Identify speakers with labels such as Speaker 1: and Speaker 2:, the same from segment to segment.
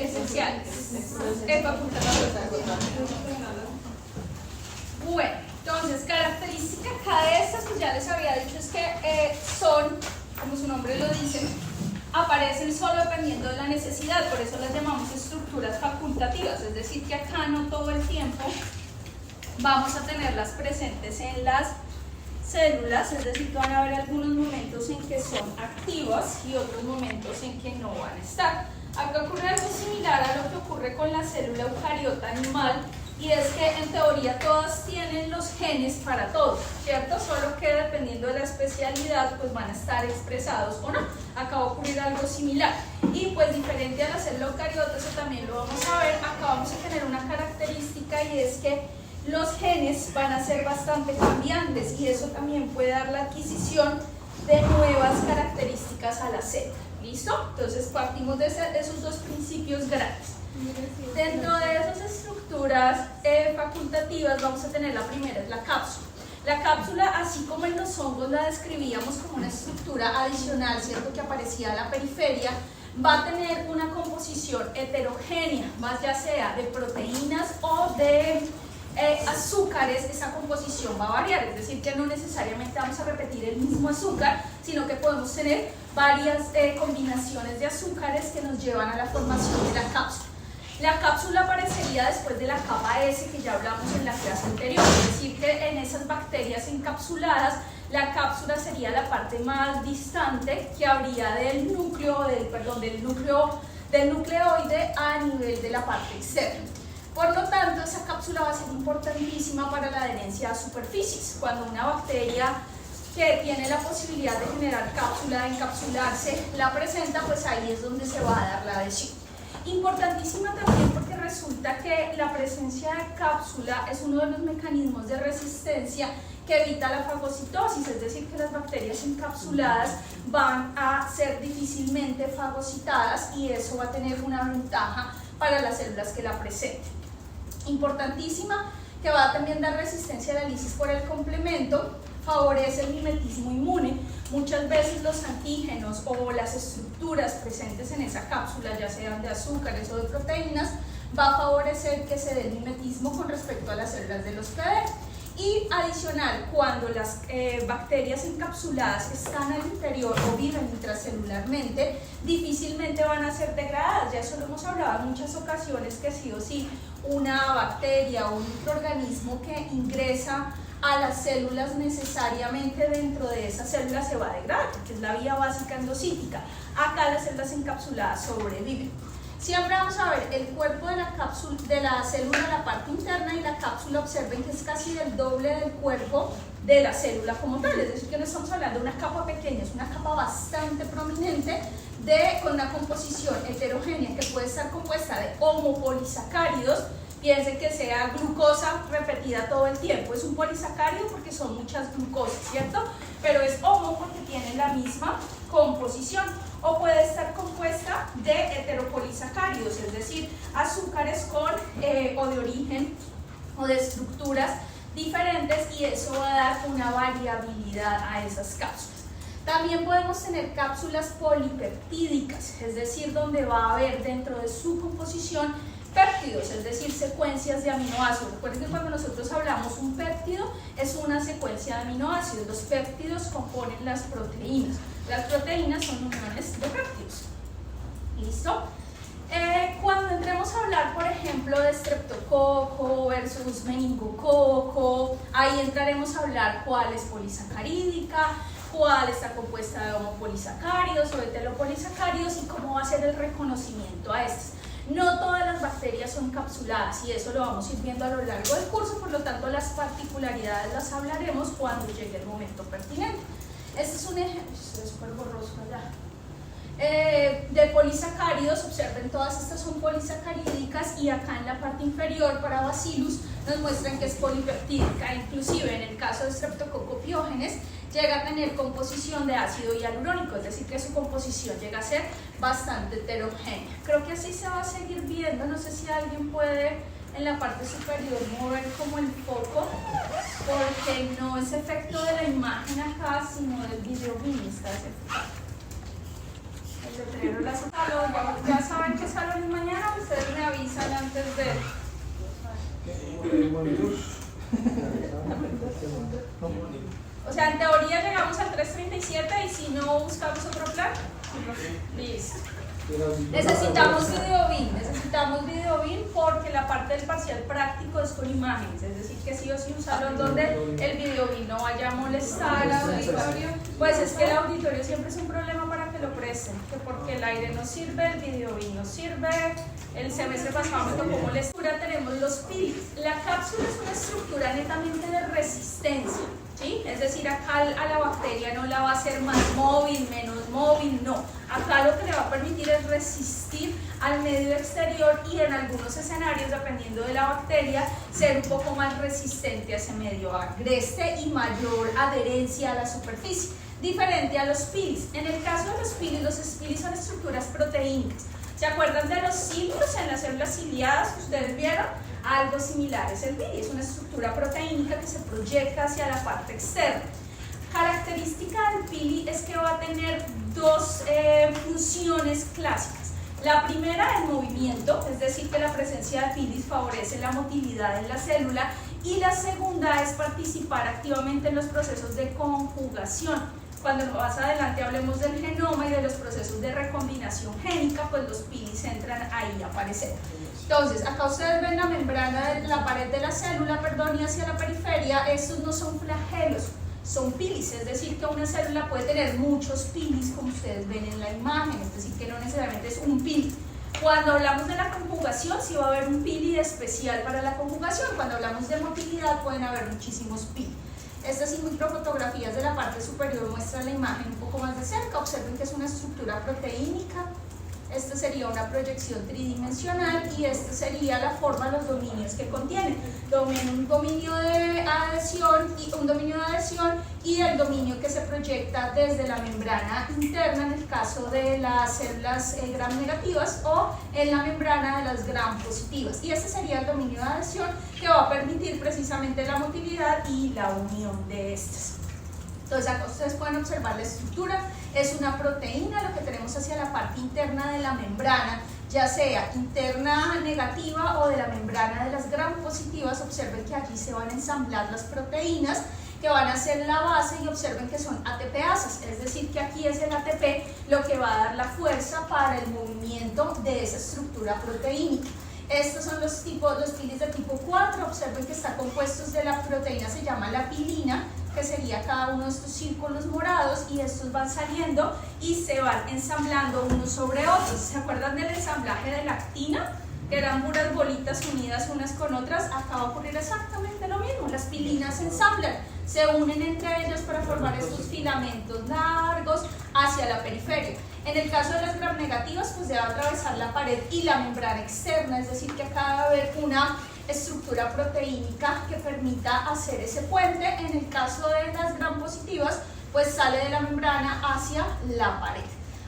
Speaker 1: Esenciales. Bueno, entonces, característica acá de estas, pues ya les había dicho, es que son, como su nombre lo dice, aparecen solo dependiendo de la necesidad, por eso las llamamos estructuras facultativas, es decir, que acá no todo el tiempo vamos a tenerlas presentes en las células, es decir, que van a haber algunos momentos en que son activas y otros momentos en que no van a estar. Acá ocurre algo similar a lo que ocurre con la célula eucariota animal, y es que en teoría todas tienen los genes para todo, ¿cierto? Solo que dependiendo de la especialidad pues van a estar expresados o no. Acá va a ocurrir algo similar. Y pues diferente a la célula eucariota, eso también lo vamos a ver, acá vamos a tener una característica, y es que los genes van a ser bastante cambiantes, y eso también puede dar la adquisición de nuevas características a la célula. ¿Listo? Entonces partimos de esos dos principios grandes. Dentro de esas estructuras facultativas vamos a tener la primera, es la cápsula. La cápsula, así como en los hongos la describíamos como una estructura adicional, ¿cierto?, que aparecía a la periferia, va a tener una composición heterogénea, más ya sea de proteínas o de azúcares. Esa composición va a variar, es decir, que no necesariamente vamos a repetir el mismo azúcar, sino que podemos tener varias combinaciones de azúcares que nos llevan a la formación de la cápsula. La cápsula aparecería después de la capa S, que ya hablamos en la clase anterior, es decir, que en esas bacterias encapsuladas la cápsula sería la parte más distante que habría del nucleoide a nivel de la parte externa. Por lo tanto, esa cápsula va a ser importantísima para la adherencia a superficies. Cuando una bacteria que tiene la posibilidad de generar cápsula, de encapsularse, la presenta, pues ahí es donde se va a dar la adhesión. Importantísima también porque resulta que la presencia de cápsula es uno de los mecanismos de resistencia que evita la fagocitosis, es decir, que las bacterias encapsuladas van a ser difícilmente fagocitadas, y eso va a tener una ventaja para las células que la presenten. Importantísima, que va a también dar resistencia a la lisis por el complemento, favorece el mimetismo inmune. Muchas veces los antígenos o las estructuras presentes en esa cápsula, ya sean de azúcares o de proteínas, va a favorecer que se dé el mimetismo con respecto a las células del hospedero. Y adicional, cuando las bacterias encapsuladas están al interior o viven intracelularmente, difícilmente van a ser degradadas. Ya eso lo hemos hablado en muchas ocasiones, que sí o sí una bacteria o un microorganismo que ingresa a las células necesariamente dentro de esa célula se va a degradar, porque es la vía básica endocítica. Acá las células encapsuladas sobreviven. Siempre vamos a ver el cuerpo de la célula, la parte interna, y la cápsula, observen que es casi del doble del cuerpo de la célula como tal, es decir, que no estamos hablando de una capa pequeña, es una capa bastante prominente con una composición heterogénea que puede estar compuesta de homopolisacáridos. Piensen que sea glucosa repetida todo el tiempo, es un polisacárido porque son muchas glucosas, ¿cierto? Pero es homo porque tiene la misma composición. O puede estar compuesta de heteropolisacáridos, es decir, azúcares o de origen o de estructuras diferentes, y eso va a dar una variabilidad a esas cápsulas. También podemos tener cápsulas polipeptídicas, es decir, donde va a haber dentro de su composición péptidos, es decir, secuencias de aminoácidos. Recuerden que cuando nosotros hablamos un péptido es una secuencia de aminoácidos. Los péptidos componen las proteínas. Las proteínas son uniones de péptidos. ¿Listo? Cuando entremos a hablar, por ejemplo, de estreptococo versus meningococo, ahí entraremos a hablar cuál es polisacarídica, cuál está compuesta de homopolisacáridos o heteropolisacáridos, y cómo va a ser el reconocimiento a estas. No todas las bacterias son encapsuladas, y eso lo vamos a ir viendo a lo largo del curso, por lo tanto las particularidades las hablaremos cuando llegue el momento pertinente. Este es un ejemplo, es súper borroso allá, de polisacáridos. Observen, todas estas son polisacarídicas, y acá en la parte inferior para Bacillus nos muestran que es polipeptídica. Inclusive en el caso de Streptococcus pyogenes llega a tener composición de ácido hialurónico, es decir, que su composición llega a ser bastante heterogénea. Creo que así se va a seguir viendo. No sé si alguien puede en la parte superior mover como el foco, porque no es efecto de la imagen acá, sino del video mini está ese foco. El deterioro de la salud. Ya saben que salón es mañana, ustedes me avisan antes de... O sea, en teoría llegamos al 3:37 y si no buscamos otro plan, listo. Necesitamos video BIM porque la parte del parcial práctico es con imágenes, es decir, que sí o sí un salón donde el video BIM no vaya a molestar al auditorio, pues es que el auditorio siempre es un problema para que lo presten, que porque el aire no sirve, el video BIM no sirve. El semestre pasado me tocó molestar. Tenemos los pilis. La cápsula es una estructura netamente de resistencia, ¿sí? Es decir, acá a la bacteria no la va a hacer más móvil, menos móvil, no. Acá lo que le va a permitir es resistir al medio exterior y en algunos escenarios, dependiendo de la bacteria, ser un poco más resistente a ese medio agreste y mayor adherencia a la superficie, diferente a los pilis. En el caso de los pilis son estructuras proteínicas. ¿Se acuerdan de los cilios en las células ciliadas que ustedes vieron? Algo similar es el pili, es una estructura proteínica que se proyecta hacia la parte externa. Característica del pili es que va a tener dos funciones clásicas. La primera, el movimiento, es decir, que la presencia de pilis favorece la motilidad en la célula, y la segunda es participar activamente en los procesos de conjugación. Cuando más adelante hablemos del genoma y de los procesos de recombinación génica, pues los pilis entran ahí a aparecer. Entonces, acá ustedes ven la membrana de la pared de la célula, y hacia la periferia, estos no son flagelos, son pilis, es decir, que una célula puede tener muchos pilis, como ustedes ven en la imagen, es decir, que no necesariamente es un pili. Cuando hablamos de la conjugación, sí va a haber un pili especial para la conjugación. Cuando hablamos de motilidad, pueden haber muchísimos pilis. Estas microfotografías de la parte superior muestran la imagen un poco más de cerca. Observen que es una estructura proteínica. Esta sería una proyección tridimensional y esta sería la forma, los dominios que contiene. Un dominio de adhesión y el dominio que se proyecta desde la membrana interna en el caso de las células gram negativas o en la membrana de las gram positivas. Y este sería el dominio de adhesión que va a permitir precisamente la motilidad y la unión de estas. Entonces acá ustedes pueden observar la estructura, es una proteína lo que tenemos hacia la parte interna de la membrana, ya sea interna negativa o de la membrana de las gram positivas. Observen que aquí se van a ensamblar las proteínas que van a ser la base y observen que son ATPasas, es decir que aquí es el ATP lo que va a dar la fuerza para el movimiento de esa estructura proteínica. Estos son los pilis de tipo 4, observen que están compuestos de la proteína, se llama la pilina, que sería cada uno de estos círculos morados, y estos van saliendo y se van ensamblando unos sobre otros. ¿Se acuerdan del ensamblaje de la actina? Que eran puras bolitas unidas unas con otras. Acá va a ocurrir exactamente lo mismo, las pilinas se ensamblan, se unen entre ellos para formar estos filamentos largos hacia la periferia. En el caso de las gram negativas, pues debe atravesar la pared y la membrana externa, es decir que acá debe haber una estructura proteínica que permita hacer ese puente. En el caso de las gram positivas, pues sale de la membrana hacia la pared.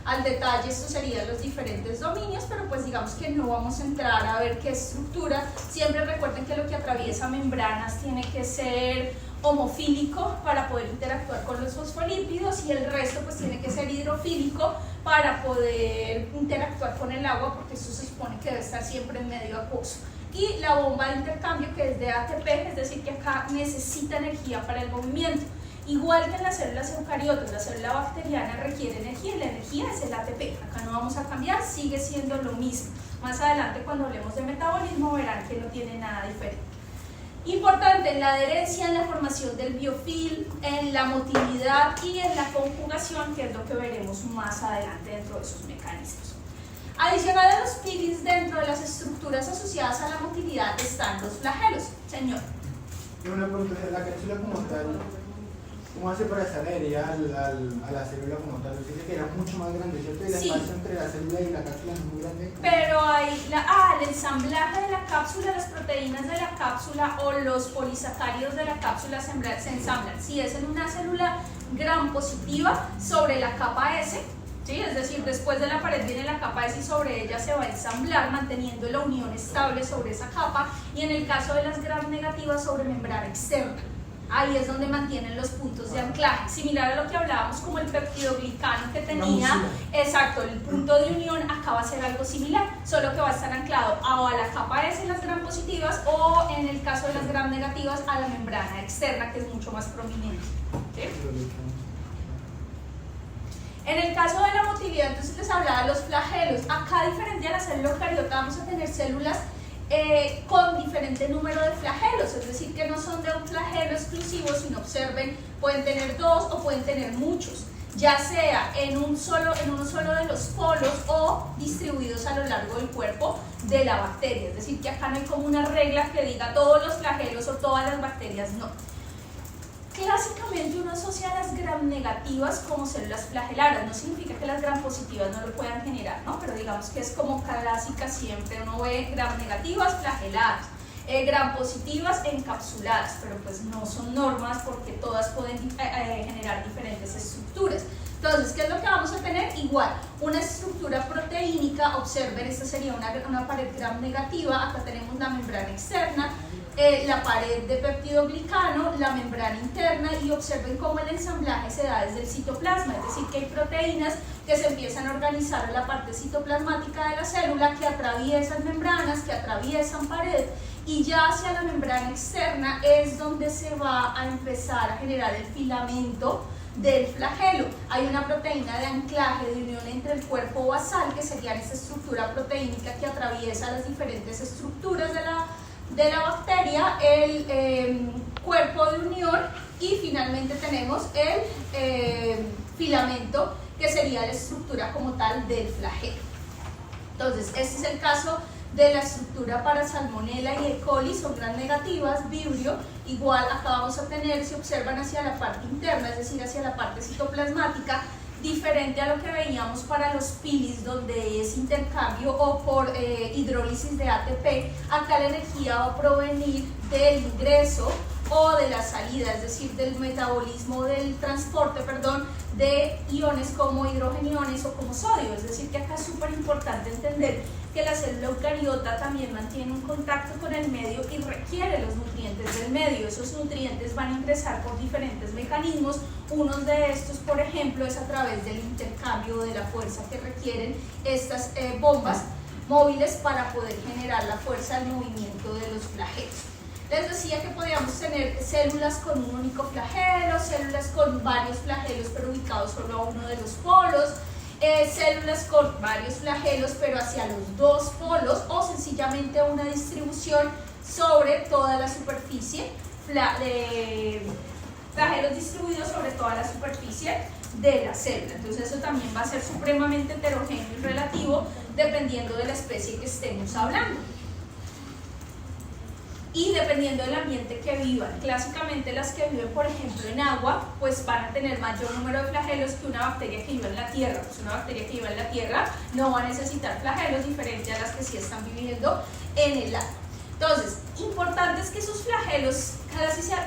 Speaker 1: Al detalle, estos serían los diferentes dominios, pero pues digamos que no vamos a entrar a ver qué estructura. Siempre recuerden que lo que atraviesa membranas tiene que ser homofílico para poder interactuar con los fosfolípidos, y el resto pues tiene que ser hidrofílico para poder interactuar con el agua, porque eso se supone que debe estar siempre en medio acuoso. Y la bomba de intercambio, que es de ATP, es decir que acá necesita energía para el movimiento. Igual que en las células eucariotas, la célula bacteriana requiere energía y la energía es el ATP. Acá no vamos a cambiar, sigue siendo lo mismo. Más adelante, cuando hablemos de metabolismo, verán que no tiene nada diferente. Importante en la adherencia, en la formación del biofilm, en la motilidad y en la conjugación, que es lo que veremos más adelante dentro de esos mecanismos. Adicional a los pilis, dentro de las estructuras asociadas a la motilidad están los flagelos. Señor.
Speaker 2: Una pregunta, la cápsula como tal, ¿cómo hace para estar adherida a la célula como tal? Usted dice que era mucho más grande, ¿cierto? Y el espacio entre la célula y la cápsula es muy grande.
Speaker 1: Pero hay el ensamblaje de la cápsula, las proteínas de la cápsula o los polisacáridos de la cápsula se ensamblan. Si es en una célula gram positiva, sobre la capa S, ¿sí? Es decir, después de la pared viene la capa S y sobre ella se va a ensamblar, manteniendo la unión estable sobre esa capa, y en el caso de las gram negativas, sobre membrana externa. ahí es donde mantienen los puntos de anclaje, similar a lo que hablábamos como el peptidoglicano que tenía, exacto, el punto de unión acá va a ser algo similar, solo que va a estar anclado o a la capa S, las gram positivas, o en el caso de las gram negativas a la membrana externa, que es mucho más prominente, ¿sí? En el caso de la motilidad, entonces les hablaba de los flagelos. Acá, diferente a la célula eucariota, vamos a tener células con diferente número de flagelos, es decir, que no son de un flagelo exclusivo, sino observen, pueden tener dos o pueden tener muchos, ya sea en uno solo de los polos o distribuidos a lo largo del cuerpo de la bacteria, es decir, que acá no hay como una regla que diga todos los flagelos o todas las bacterias, no. Clásicamente uno asocia a las gram negativas como células flageladas, no significa que las gram positivas no lo puedan generar, ¿no? Pero digamos que es como clásica siempre, uno ve gram negativas flageladas, gram positivas encapsuladas, pero pues no son normas porque todas pueden generar diferentes estructuras. Entonces, ¿qué es lo que vamos a tener? Igual, una estructura proteínica, observen, esta sería una pared gram negativa, acá tenemos la membrana externa, la pared de peptidoglicano, la membrana interna, y observen cómo el ensamblaje se da desde el citoplasma, es decir, que hay proteínas que se empiezan a organizar en la parte citoplasmática de la célula, que atraviesan membranas, que atraviesan pared, y ya hacia la membrana externa es donde se va a empezar a generar el filamento del flagelo. Hay una proteína de anclaje, de unión entre el cuerpo basal, que sería esa estructura proteínica que atraviesa las diferentes estructuras de la bacteria, el cuerpo de unión, y finalmente tenemos el filamento, que sería la estructura como tal del flagelo. Entonces, este es el caso de la estructura para Salmonella y E. coli, son gram negativas, Vibrio, igual acá vamos a tener, si observan hacia la parte interna, es decir, hacia la parte citoplasmática, diferente a lo que veíamos para los pilis, donde es intercambio o por hidrólisis de ATP, acá la energía va a provenir del ingreso o de la salida, es decir, del metabolismo, del transporte, perdón, de iones como hidrogeniones o como sodio, es decir, que acá es súper importante entender que la célula eucariota también mantiene un contacto con el medio y requiere los nutrientes del medio. Esos nutrientes van a ingresar por diferentes mecanismos, unos de estos, por ejemplo, es a través del intercambio de la fuerza que requieren estas bombas móviles para poder generar la fuerza del movimiento de los flagelos. Les decía que podíamos tener células con un único flagelo, células con varios flagelos pero ubicados solo a uno de los polos, células con varios flagelos pero hacia los dos polos, o sencillamente una distribución sobre toda la superficie, flagelos distribuidos sobre toda la superficie de la célula. Entonces eso también va a ser supremamente heterogéneo y relativo dependiendo de la especie que estemos hablando y dependiendo del ambiente que vivan. Clásicamente las que viven, por ejemplo, en agua, pues van a tener mayor número de flagelos que una bacteria que vive en la tierra. Pues una bacteria que vive en la tierra no va a necesitar flagelos, diferente a las que sí están viviendo en el agua. Entonces, importante es que sus flagelos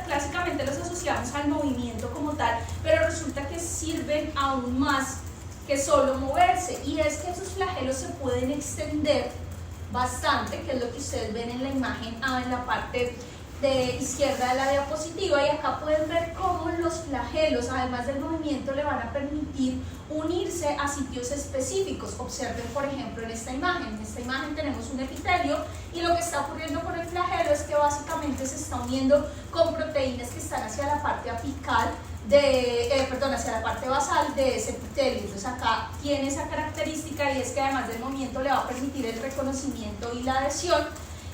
Speaker 1: clásicamente los asociamos al movimiento como tal, pero resulta que sirven aún más que solo moverse, y es que esos flagelos se pueden extender bastante, que es lo que ustedes ven en la imagen en la parte de izquierda de la diapositiva, y acá pueden ver cómo los flagelos, además del movimiento, le van a permitir unirse a sitios específicos. Observen, por ejemplo, en esta imagen tenemos un epitelio, y lo que está ocurriendo con el flagelo es que básicamente se está uniendo con proteínas que están hacia la parte apical hacia la parte basal de ese epitelio. Entonces acá tiene esa característica, y es que además del movimiento le va a permitir el reconocimiento y la adhesión,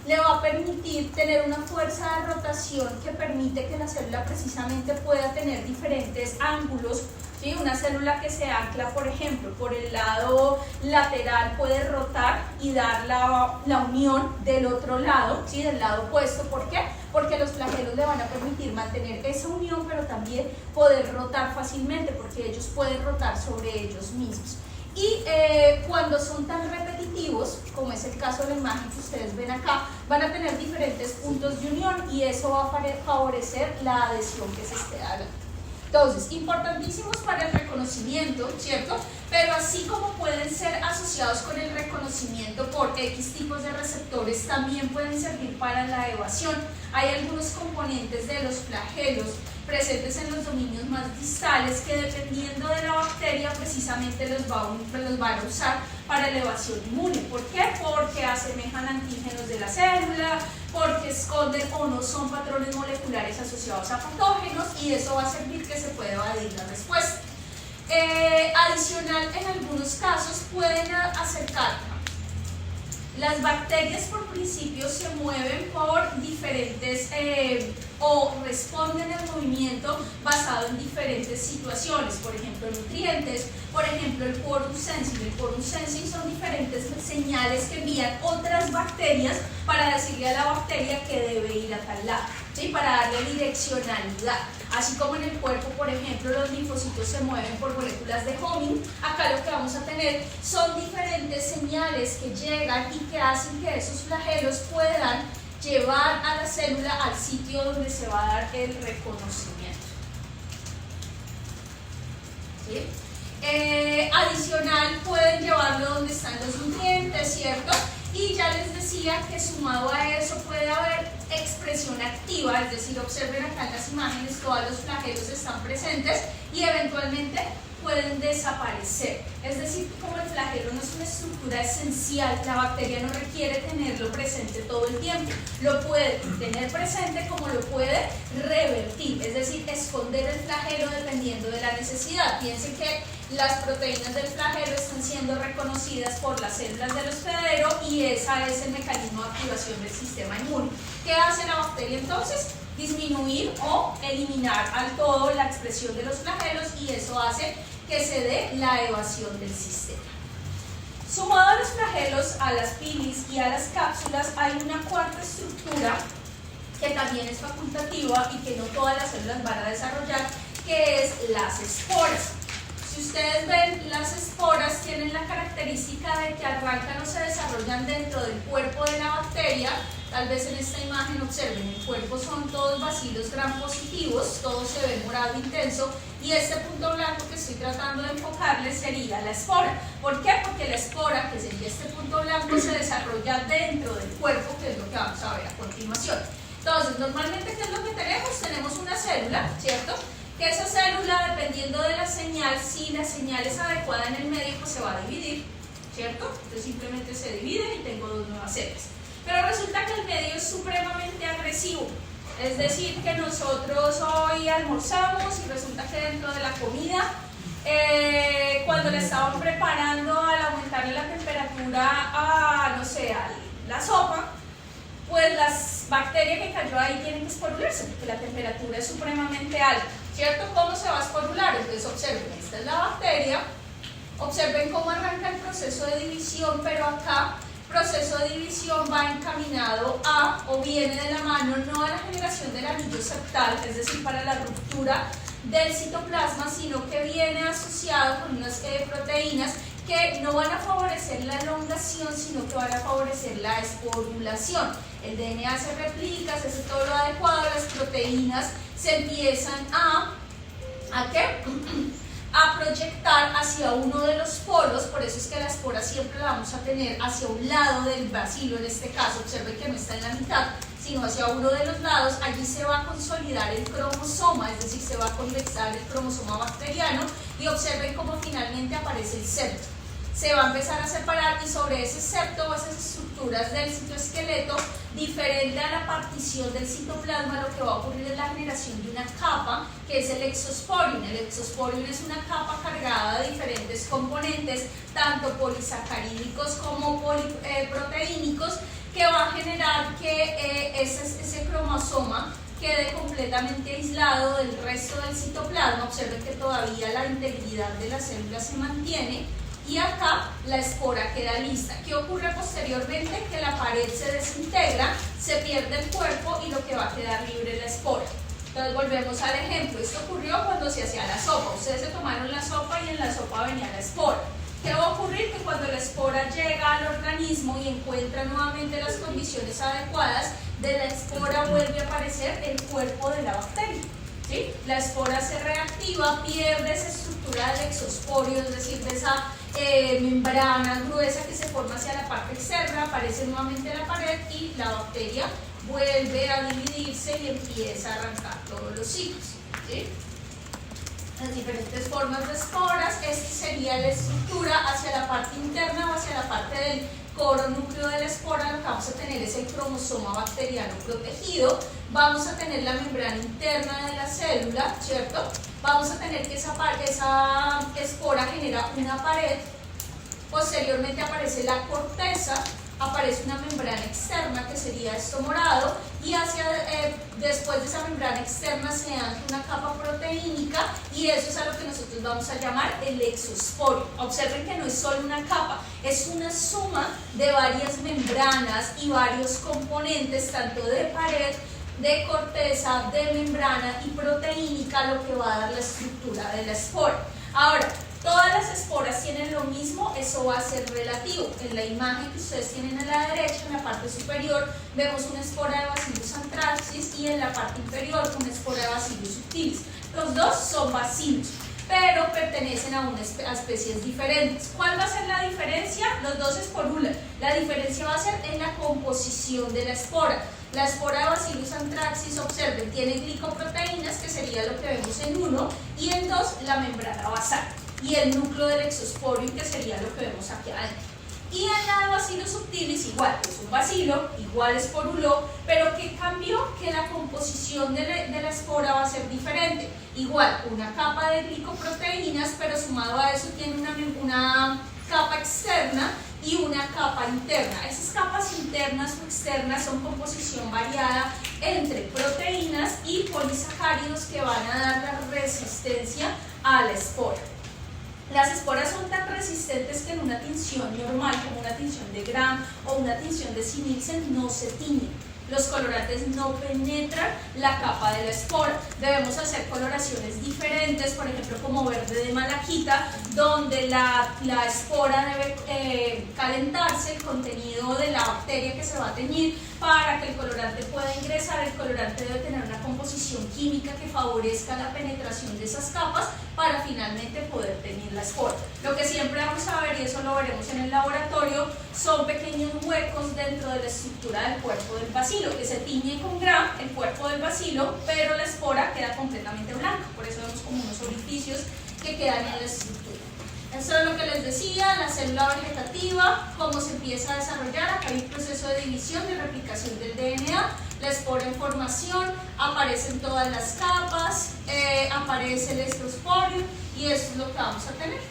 Speaker 1: le va a permitir tener una fuerza de rotación que permite que la célula precisamente pueda tener diferentes ángulos, ¿sí? Una célula que se ancla, por ejemplo, por el lado lateral puede rotar y dar la unión del otro lado, ¿sí? Del lado opuesto. ¿Por qué? Porque los flagelos le van a permitir mantener esa unión, pero también poder rotar fácilmente, porque ellos pueden rotar sobre ellos mismos. Y cuando son tan repetitivos, como es el caso de la imagen que ustedes ven acá, van a tener diferentes puntos de unión, y eso va a favorecer la adhesión que se esté dando. Entonces, importantísimos para el reconocimiento, ¿cierto? Pero así como pueden ser asociados asociados con el reconocimiento por X tipos de receptores también pueden servir para la evasión. Hay algunos componentes de los flagelos presentes en los dominios más distales que dependiendo de la bacteria precisamente los van a usar para la evasión inmune. ¿Por qué? Porque asemejan antígenos de la célula, porque esconden o no son patrones moleculares asociados a patógenos y eso va a servir que se pueda evadir la respuesta. Adicional, en algunos casos pueden acercar. Las bacterias por principio se mueven por diferentes o responden al movimiento basado en diferentes situaciones, por ejemplo nutrientes, por ejemplo el quorum sensing. El quorum sensing son diferentes señales que envían otras bacterias para decirle a la bacteria que debe ir a tal lado, ¿sí? Para darle direccionalidad. Así como en el cuerpo, por ejemplo, los linfocitos se mueven por moléculas de homing, acá lo que vamos a tener son diferentes señales que llegan y que hacen que esos flagelos puedan llevar a la célula al sitio donde se va a dar el reconocimiento. ¿Sí? Adicional, pueden llevarlo donde están los nutrientes, ¿cierto? Y ya les decía que sumado a eso puede haber expresión activa, es decir, observen acá en las imágenes, todos los flagelos están presentes y eventualmente pueden desaparecer. Es decir, como el flagelo no es una estructura esencial, la bacteria no requiere tenerlo presente todo el tiempo. Lo puede tener presente como lo puede revertir, es decir, esconder el flagelo dependiendo de la necesidad. Piensen que las proteínas del flagelo están siendo reconocidas por las células del hospedero y ese es el mecanismo de activación del sistema inmune. ¿Qué hace la bacteria entonces? Disminuir o eliminar al todo la expresión de los flagelos y eso hace que se dé la evasión del sistema. Sumado a los flagelos, a las pilis y a las cápsulas hay una cuarta estructura que también es facultativa y que no todas las células van a desarrollar, que es las esporas. Si ustedes ven, las esporas tienen la característica de que arrancan o se desarrollan dentro del cuerpo de la bacteria. Tal vez en esta imagen observen, el cuerpo son todos bacilos gram positivos, todo se ve morado intenso y este punto blanco que estoy tratando de enfocarles sería la espora. ¿Por qué? Porque la espora, que sería este punto blanco, se desarrolla dentro del cuerpo, que es lo que vamos a ver a continuación. Entonces, normalmente, ¿qué es lo que tenemos? Tenemos una célula, ¿cierto? Que esa célula, dependiendo de la señal, si la señal es adecuada en el medio, pues se va a dividir, ¿cierto? Entonces simplemente se divide y tengo dos nuevas células. Pero resulta que el medio es supremamente agresivo, es decir, que nosotros hoy almorzamos y resulta que dentro de la comida, cuando la estaban preparando al aumentarle la temperatura a, no sé, a la sopa, pues las bacterias que cayó ahí tienen que esporularse porque la temperatura es supremamente alta, ¿cierto? ¿Cómo se va a esporular? Entonces observen, esta es la bacteria, observen cómo arranca el proceso de división, pero acá proceso de división va encaminado a, o viene de la mano, no a la generación del anillo septal, es decir, para la ruptura del citoplasma, sino que viene asociado con unas proteínas que no van a favorecer la elongación, sino que van a favorecer la esporulación. El DNA se replica, se hace todo lo adecuado, las proteínas se empiezan a proyectar hacia uno de los polos, por eso es que la espora siempre la vamos a tener hacia un lado del bacilo, en este caso, observen que no está en la mitad, sino hacia uno de los lados. Allí se va a consolidar el cromosoma, es decir, se va a convexar el cromosoma bacteriano y observen cómo finalmente aparece el septo. Se va a empezar a separar y sobre ese septo o esas estructuras del citoesqueleto, diferente a la partición del citoplasma, lo que va a ocurrir es la generación de una capa que es el exosporium. El exosporium es una capa cargada de diferentes componentes, tanto polisacarídicos como proteínicos, que va a generar que ese cromosoma quede completamente aislado del resto del citoplasma. Observen que todavía la integridad de la célula se mantiene y acá la espora queda lista. ¿Qué ocurre posteriormente? Que la pared se desintegra, se pierde el cuerpo y lo que va a quedar libre es la espora. Entonces volvemos al ejemplo, esto ocurrió cuando se hacía la sopa, ustedes se tomaron la sopa y en la sopa venía la espora. ¿Qué va a ocurrir? Que cuando la espora llega al organismo y encuentra nuevamente las condiciones adecuadas, de la espora vuelve a aparecer el cuerpo de la bacteria. ¿Sí? La espora se reactiva, pierde esa estructura del exosporio, es decir, de esa membrana gruesa que se forma hacia la parte externa, aparece nuevamente en la pared y la bacteria vuelve a dividirse y empieza a arrancar todos los ciclos, ¿sí? Las diferentes formas de esporas, esta sería la estructura hacia la parte interna o hacia la parte del coro núcleo de la espora. Lo que vamos a tener es el cromosoma bacteriano protegido, vamos a tener la membrana interna de la célula, ¿cierto? Vamos a tener que esa espora genera una pared, posteriormente aparece la corteza, aparece una membrana externa que sería esto morado y después de esa membrana externa se ancla una capa proteínica y eso es a lo que nosotros vamos a llamar el exosporio. Observen que no es solo una capa, es una suma de varias membranas y varios componentes, tanto de pared, de corteza, de membrana y proteínica, lo que va a dar la estructura de la espora. Ahora, todas las esporas tienen lo mismo, eso va a ser relativo. En la imagen que ustedes tienen a la derecha, en la parte superior, vemos una espora de Bacillus anthracis y en la parte inferior una espora de Bacillus subtilis. Los dos son bacilos, pero pertenecen a especies diferentes. ¿Cuál va a ser la diferencia? Los dos esporulan. La diferencia va a ser en la composición de la espora. La espora de Bacillus anthracis, observen, tiene glicoproteínas, que sería lo que vemos en 1, y en 2 la membrana basal y el núcleo del exosporio, que sería lo que vemos aquí adentro. Y en la de Bacillus subtilis igual, es un bacilo, igual esporuló, pero ¿qué cambió? Que la composición de la espora va a ser diferente. Igual, una capa de glicoproteínas, pero sumado a eso tiene una capa externa y una capa interna. Esas capas internas o externas son composición variada entre proteínas y polisacáridos que van a dar la resistencia a la espora. Las esporas son tan resistentes que en una tinción normal, como una tinción de Gram o una tinción de Sinilsen, no se tiñen. Los colorantes no penetran la capa de la espora. Debemos hacer coloraciones diferentes, por ejemplo como verde de malaquita, donde la espora debe calentarse, el contenido de la bacteria que se va a teñir para que el colorante pueda ingresar. El colorante debe tener una composición química que favorezca la penetración de esas capas para finalmente poder teñir la espora. Lo que siempre vamos a ver, y eso lo veremos en el laboratorio, son pequeños huecos dentro de la estructura del cuerpo del bacilo, que se tiñe con Gram el cuerpo del bacilo, pero la espora queda completamente blanca. Por eso vemos como unos orificios que quedan en la estructura. Eso es lo que les decía, la célula vegetativa, cómo se empieza a desarrollar. Acá hay un proceso de división, de replicación del DNA, la espora en formación, aparecen todas las capas, aparece el exosporio y eso es lo que vamos a tener.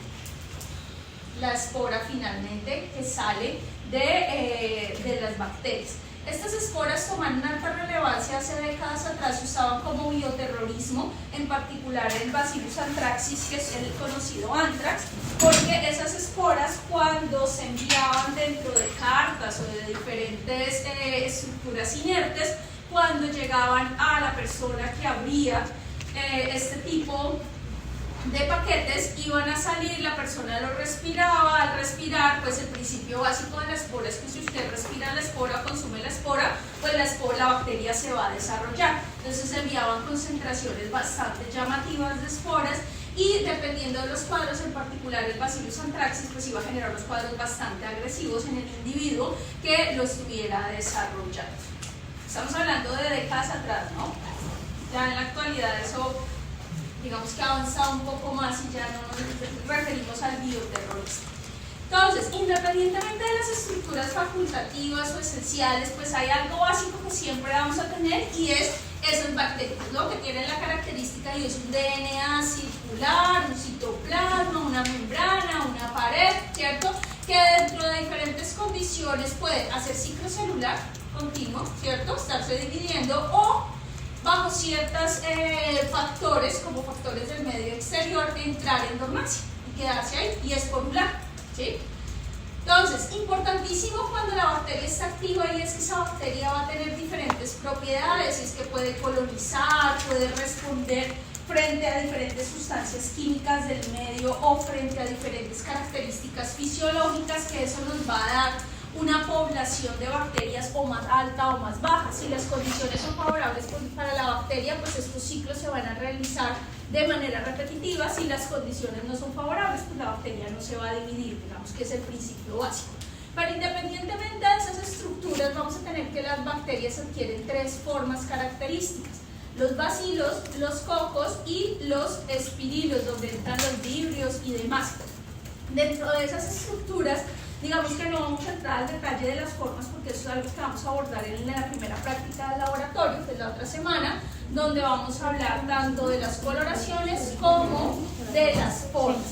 Speaker 1: La espora finalmente que sale de las bacterias. Estas esporas toman alta relevancia. Hace décadas atrás se usaban como bioterrorismo, en particular el Bacillus anthracis, que es el conocido anthrax, porque esas esporas, cuando se enviaban dentro de cartas o de diferentes estructuras inertes, cuando llegaban a la persona que abría este tipo de paquetes, iban a salir, la persona lo respiraba. Al respirar, pues el principio básico de la espora es que si usted respira la espora, consume la espora, pues la bacteria se va a desarrollar. Entonces se enviaban concentraciones bastante llamativas de esporas y dependiendo de los cuadros, en particular el Bacillus anthracis, pues iba a generar unos cuadros bastante agresivos en el individuo que lo estuviera desarrollando. Estamos hablando de décadas atrás, ¿no? Ya en la actualidad eso, digamos que ha avanzado un poco más y ya no nos referimos al bioterrorismo. Entonces, independientemente de las estructuras facultativas o esenciales, pues hay algo básico que siempre vamos a tener y es esos bacterios, ¿no? Que tienen la característica y es un DNA circular, un citoplasma, una membrana, una pared, ¿cierto? Que dentro de diferentes condiciones pueden hacer ciclo celular continuo, ¿cierto? Estarse dividiendo o bajo ciertos factores, como factores del medio exterior, entrar en dormancia y quedarse ahí y esporular, ¿sí? Entonces, importantísimo cuando la bacteria está activa, y es que esa bacteria va a tener diferentes propiedades. Es que puede colonizar, puede responder frente a diferentes sustancias químicas del medio o frente a diferentes características fisiológicas, que eso nos va a dar una población de bacterias o más alta o más baja. Si las condiciones son favorables para la bacteria, pues estos ciclos se van a realizar de manera repetitiva. Si las condiciones no son favorables, pues la bacteria no se va a dividir, digamos que es el principio básico. Pero independientemente de esas estructuras, vamos a tener que las bacterias adquieren tres formas características: los bacilos, los cocos y los espirilos, donde entran los vibrios y demás. Dentro de esas estructuras, digamos que no vamos a entrar al detalle de las formas, porque eso es algo que vamos a abordar en la primera práctica del laboratorio, que es la otra semana, donde vamos a hablar tanto de las coloraciones como de las formas.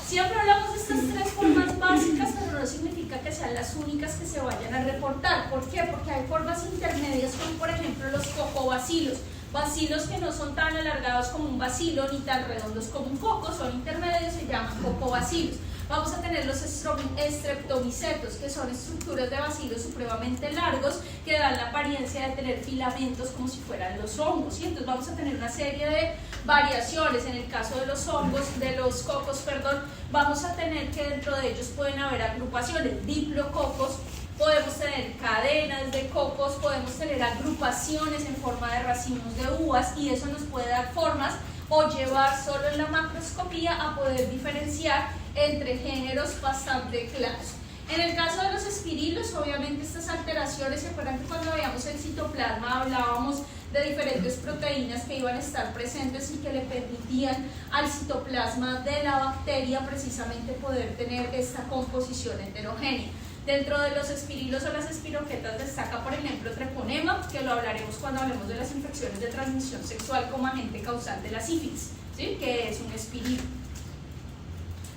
Speaker 1: Siempre hablamos de estas tres formas básicas, pero no significa que sean las únicas que se vayan a reportar. ¿Por qué? Porque hay formas intermedias, como por ejemplo los cocobacilos. Bacilos que no son tan alargados como un bacilo ni tan redondos como un coco, son intermedios, se llaman cocobacilos. Vamos a tener los streptomicetos, que son estructuras de bacilos supremamente largos que dan la apariencia de tener filamentos como si fueran los hongos, ¿sí? Entonces vamos a tener una serie de variaciones. En el caso de los hongos, de los cocos, perdón, vamos a tener que dentro de ellos pueden haber agrupaciones, diplococos, podemos tener cadenas de cocos, podemos tener agrupaciones en forma de racimos de uvas, y eso nos puede dar formas o llevar solo en la macroscopía a poder diferenciar entre géneros bastante claros. En el caso de los espirilos, obviamente estas alteraciones, ¿se acuerdan que cuando veíamos el citoplasma hablábamos de diferentes proteínas que iban a estar presentes y que le permitían al citoplasma de la bacteria precisamente poder tener esta composición heterogénea? Dentro de los espirilos o las espiroquetas destaca, por ejemplo, treponema, que lo hablaremos cuando hablemos de las infecciones de transmisión sexual como agente causal de la sífilis, ¿sí? Que es un espirilo.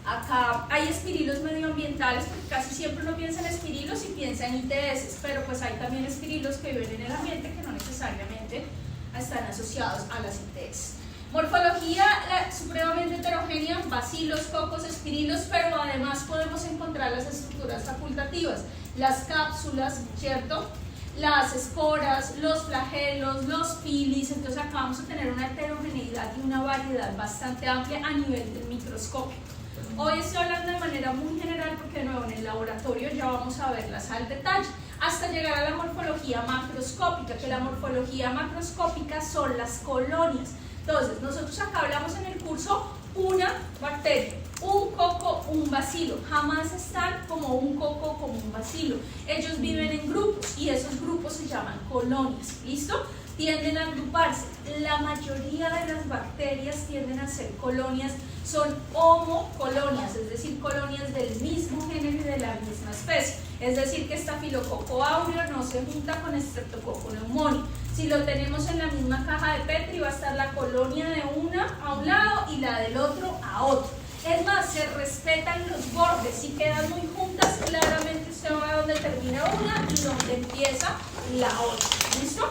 Speaker 1: Acá hay espirilos medioambientales, porque casi siempre uno piensa en espirilos y piensa en ITS, pero pues hay también espirilos que viven en el ambiente que no necesariamente están asociados a las ITS. Morfología supremamente heterogénea, bacilos, cocos, espirilos, pero además podemos encontrar las estructuras facultativas, las cápsulas, ¿cierto? Las esporas, los flagelos, los pilis. Entonces acá vamos a tener una heterogeneidad y una variedad bastante amplia a nivel del microscopio. Hoy estoy hablando de manera muy general porque de nuevo en el laboratorio ya vamos a verlas al detalle, hasta llegar a la morfología macroscópica, que la morfología macroscópica son las colonias. Entonces, nosotros acá hablamos en el curso una bacteria, un coco, un bacilo. Jamás están como un coco, como un bacilo. Ellos viven en grupos y esos grupos se llaman colonias. ¿Listo? Tienden a agruparse. La mayoría de las bacterias tienden a ser colonias, son homocolonias, es decir, colonias del mismo género y de la misma especie. Es decir, que Staphylococcus aureus no se junta con Streptococcus pneumoniae. Si lo tenemos en la misma caja de Petri, va a estar la colonia de una a un lado y la del otro a otro. Es más, se respetan los bordes. Si quedan muy juntas, claramente usted va a donde termina una y donde empieza la otra. ¿Listo?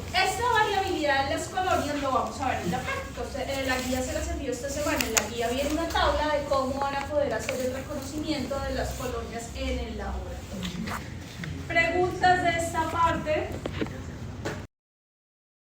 Speaker 1: Esta variabilidad en las colonias lo vamos a ver en la práctica. La guía se las envió esta semana. En la guía viene una tabla de cómo van a poder hacer el reconocimiento de las colonias en el laboratorio.